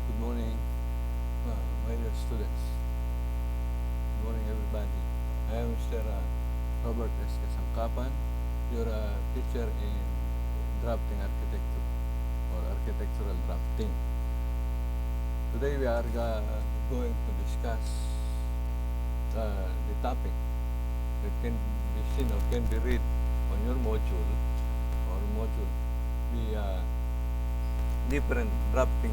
Good morning, my dear students. Good morning, everybody. I am Mr. Robert S. Kasangkapan, your teacher in drafting architecture or architectural drafting. Today we are going to discuss the topic that can be seen or can be read on your module the different drafting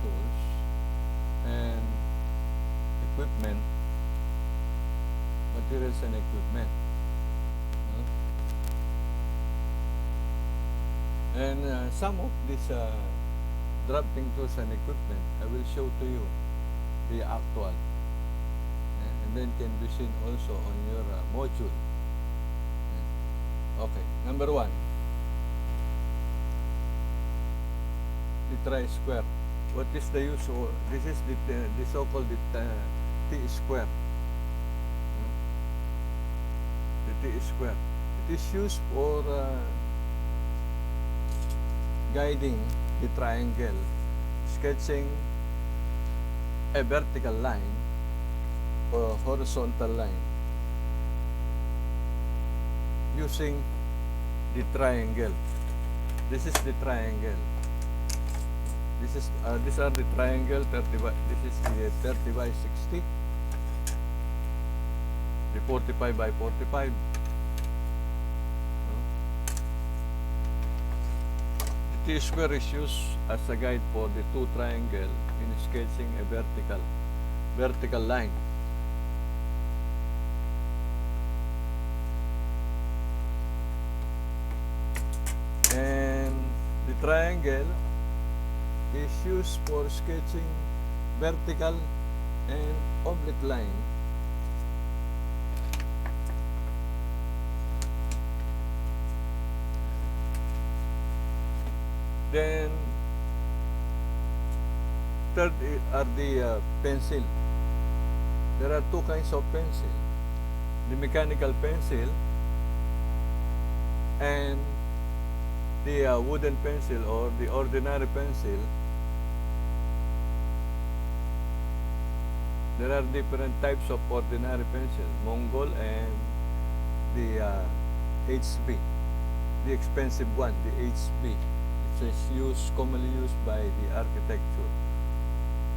tools and equipment, materials and equipment. And some of these drafting tools and equipment, I will show to you the actual, and then can be seen also on your module. Okay, number one, the tri-square. What is the use of this? Is the so-called T-square. The T-square. It is used for guiding the triangle, sketching a vertical line or horizontal line using the triangle. This is the triangle. These are the triangle 30 by, this is the 30 by 60, the 45 by 45. The T-square is used as a guide for the two triangle in sketching a vertical line. And the triangle is used for sketching vertical and oblique line then third are the pencil. There are two kinds of pencil, the mechanical pencil and the wooden pencil or the ordinary pencil. There are different types of ordinary pencil, Mongol and the HB, the expensive one, the HB. It's commonly used by the architecture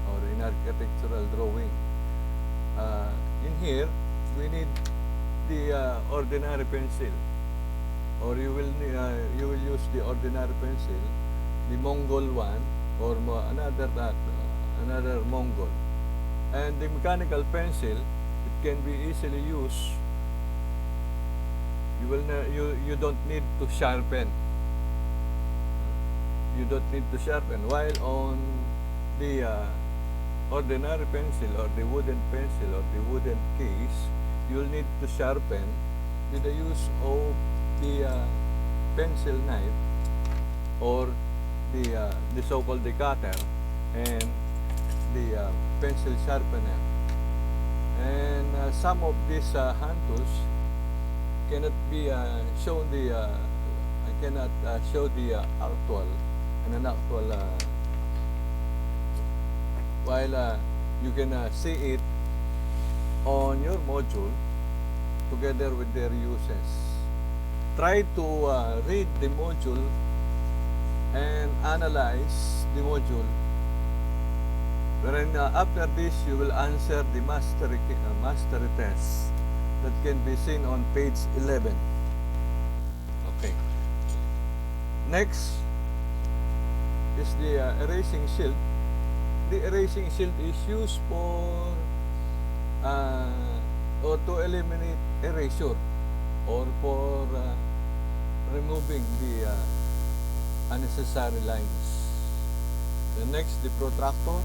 or in architectural drawing. In here, we need the ordinary pencil, or you will use the ordinary pencil, the Mongol one, or another Mongol. And the mechanical pencil, it can be easily used. You don't need to sharpen. You don't need to sharpen. While on the ordinary pencil or the wooden pencil or the wooden case, you'll need to sharpen with the use of the pencil knife or the so-called the cutter and the pencil sharpener. And some of these hand tools cannot be shown I cannot show the actual while you can see it on your module together with their uses. Try to read the module and analyze the module. Wherein after this, you will answer the mastery test that can be seen on page 11. Okay. Next is the erasing shield. The erasing shield is used for or to eliminate erasure or for removing the unnecessary lines. The next, the protractor.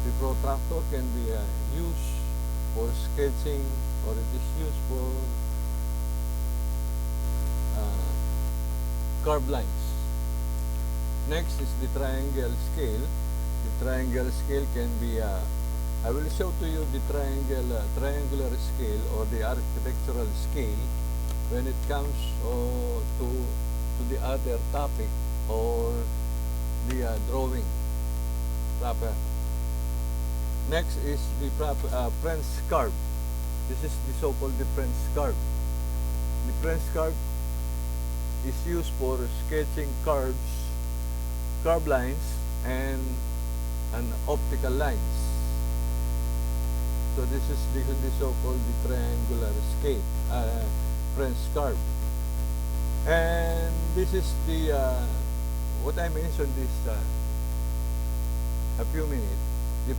The protractor can be used for sketching, or it is used for curved lines. Next is the triangle scale. The triangle scale can be I will show to you the triangular scale or the architectural scale when it comes to the other topic or the drawing proper. Next is the French curve. This is the so-called the French curve. The French curve is used for sketching curve lines, and optical lines. So this is the so-called the triangular scale, French curve. And this is the what I mentioned this a few minutes. The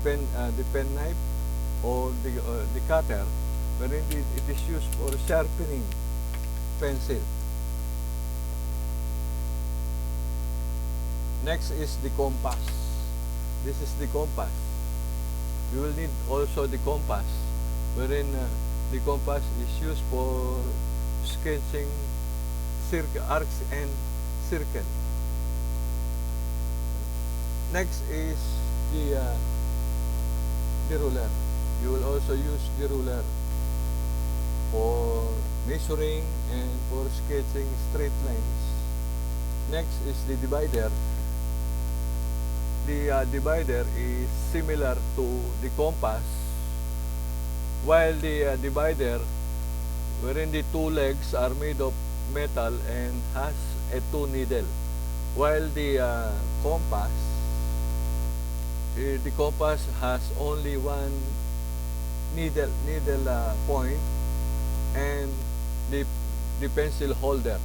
pen knife or the cutter, wherein it is used for sharpening pencil. Next is the compass. This is the compass. You will need also the compass, wherein the compass is used for sketching arcs and circle. Next is the ruler. You will also use the ruler for measuring and for sketching straight lines. Next is the divider. The divider is similar to the compass, while the divider, wherein the two legs are made of metal and has a two needle, while the compass has only one needle point, and the pencil holder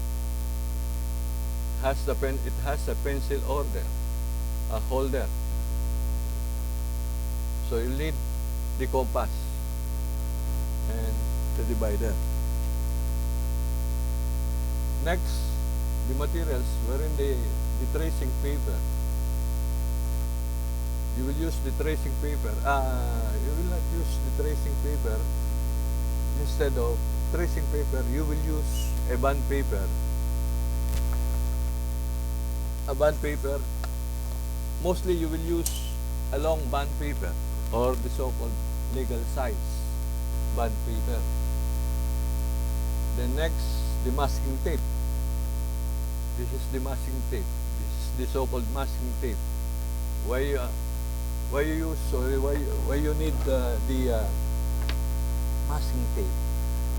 has it has a pencil holder. So you need the compass and the divider. Next, the materials, wherein the tracing paper. You will use the tracing paper. You will not use the tracing paper. Instead of tracing paper, you will use a bond paper. A bond paper, mostly you will use a long bond paper or the so-called legal size bond paper. Then next, the masking tape. This is the masking tape. This is the so-called masking tape. Why you need the masking tape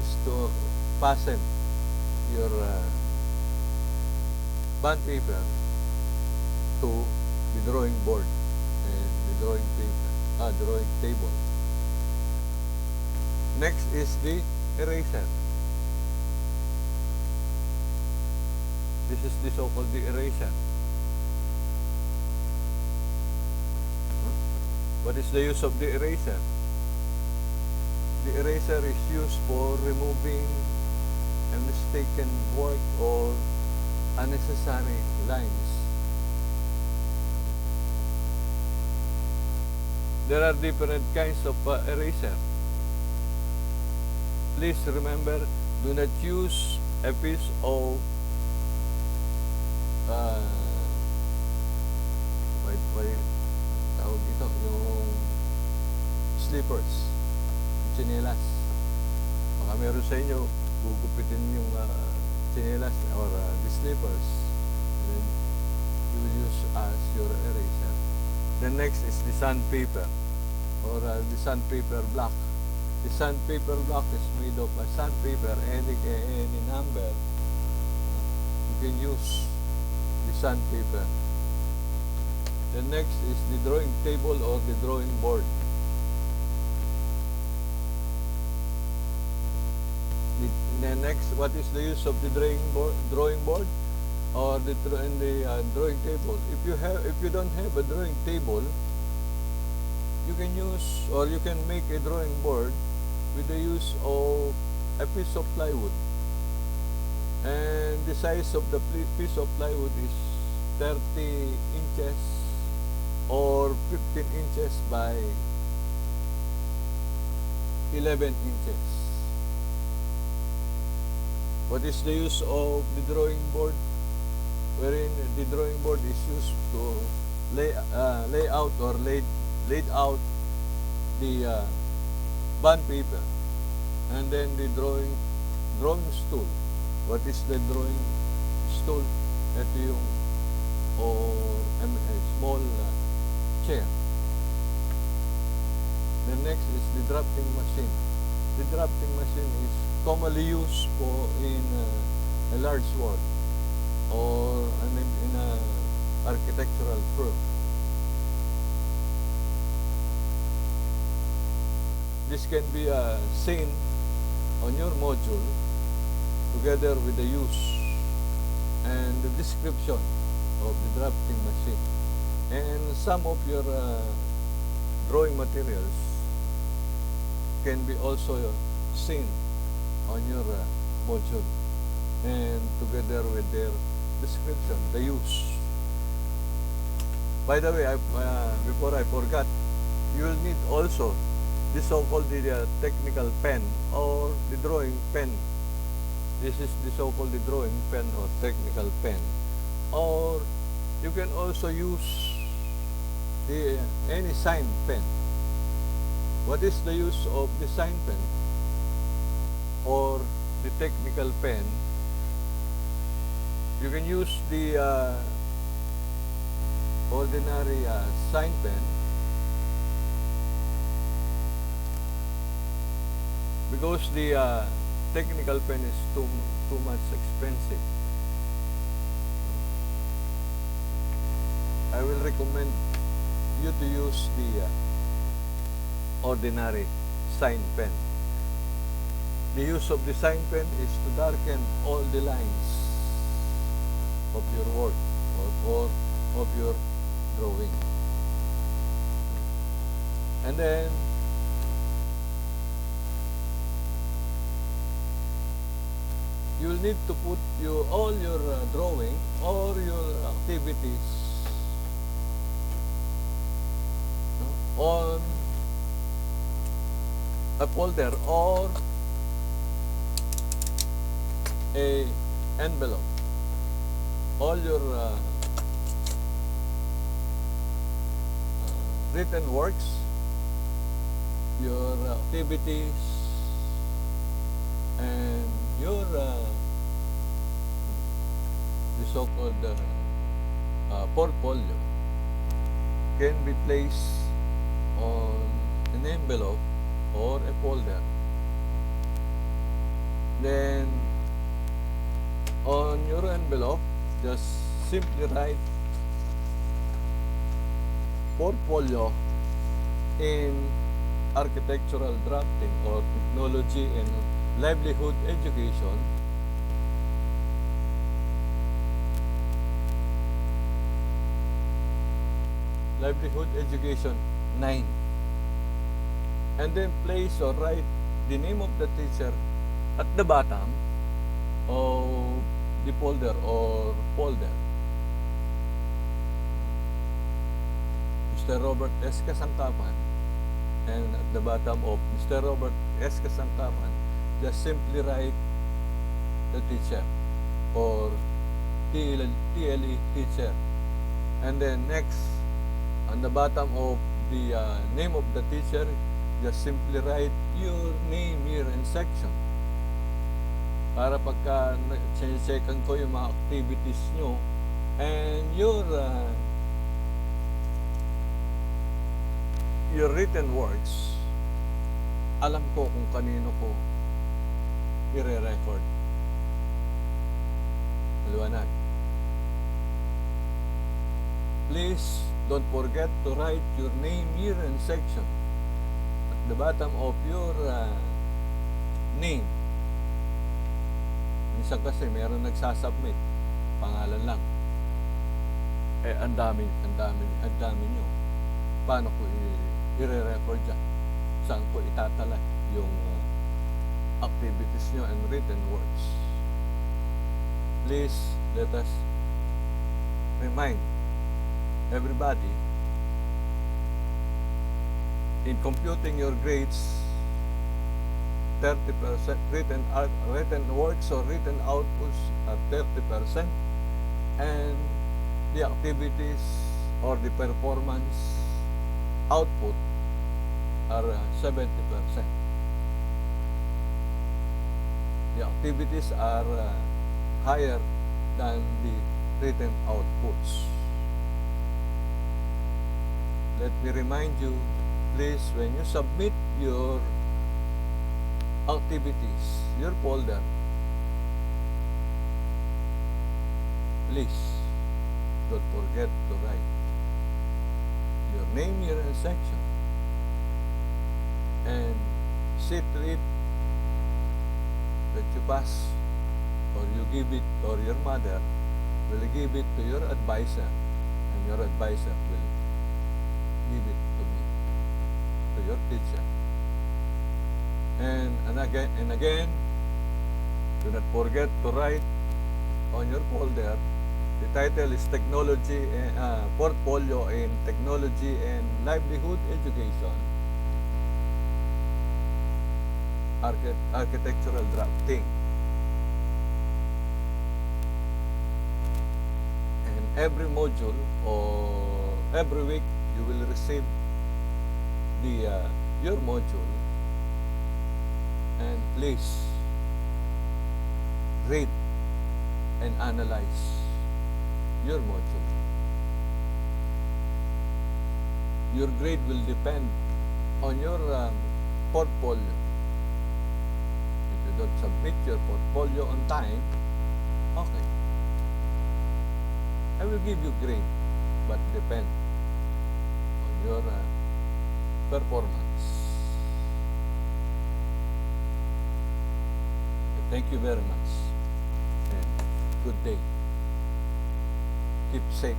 is to fasten your bond paper to the drawing board and the drawing table. Next is the eraser. This is the so-called the eraser. What is the use of the eraser? The eraser is used for removing a mistaken work or unnecessary lines. There are different kinds of eraser. Please remember, do not use a piece of tawag ito, yung slippers, tsinelas. Baka meron sa inyo, gugupitin yung tsinelas or the slippers, and then you will use as your eraser. The next is the sandpaper or the sandpaper block. The sandpaper block is made of sandpaper, any number. You can use the sandpaper. The next is the drawing table or the drawing board. The next, what is the use of the drawing board or the drawing table? If you don't have a drawing table, you can use or you can make a drawing board with the use of a piece of plywood. And the size of the piece of plywood is 30 inches or 15 inches by 11 inches. What is the use of the drawing board? Wherein the drawing board is used to lay out or laid out the bond paper, and then the drawing stool. What is the drawing stool? Ito yung or a small chair. The next is the drafting machine. The drafting machine is commonly used in a large work or in a architectural firm. This can be seen on your module together with the use and the description of the drafting machine. And some of your drawing materials can be also seen on your module and together with their description, the use. By the way, before I forgot, you will need also the so-called technical pen or the drawing pen. This is the so-called the drawing pen or technical pen. Or you can also use any sign pen. What is the use of the sign pen or the technical pen? You can use the ordinary sign pen because the technical pen is too much expensive. I will recommend you to use the ordinary sign pen. The use of the sign pen is to darken all the lines of your work or of your drawing. And then you'll need to put all your drawing or your activities on a folder or a envelope. All your written works, your activities, and your the so-called portfolio can be placed on an envelope or a folder. Then on your envelope, just simply write portfolio in architectural drafting or technology and livelihood education. Livelihood education 9. And then place or write the name of the teacher at the bottom of the folder or folder. Mr. Robert S. Kasangkapan, and at the bottom of Mr. Robert S. Kasangkapan, just simply write the teacher or TLE teacher. And then next, on the bottom of the name of the teacher, just simply write your name, year, and section. Para pagka checkan ko yung mga activities nyo and your written works, alam ko kung kanino ko i-re-record. Maliwanag. Please don't forget to write your name, year, and section at the bottom of your name. Minsan kasi meron nagsasubmit, pangalan lang. Ang dami nyo. Paano ko i-re-record dyan? Saan ko itatala yung activities nyo and written works? Please let us remind everybody in computing your grades, 30% written works or written outputs are 30%, and the activities or the performance output are 70%. The activities are higher than the written outputs. Let me remind you, please, when you submit your activities, your folder, please don't forget to write your name, year, and section, and see to it that you pass, or you give it, or your mother will give it to your advisor, and your advisor will give it to me, to your teacher. And again, do not forget to write on your folder. The title is Technology Portfolio in Technology and Livelihood Education, Architectural Drafting. And every module or every week you will receive your module, and please read and analyze your module. Your grade will depend on your portfolio. If you don't submit your portfolio on time, okay, I will give you grade, but depend on your performance. Thank you very much, and good day. Keep safe.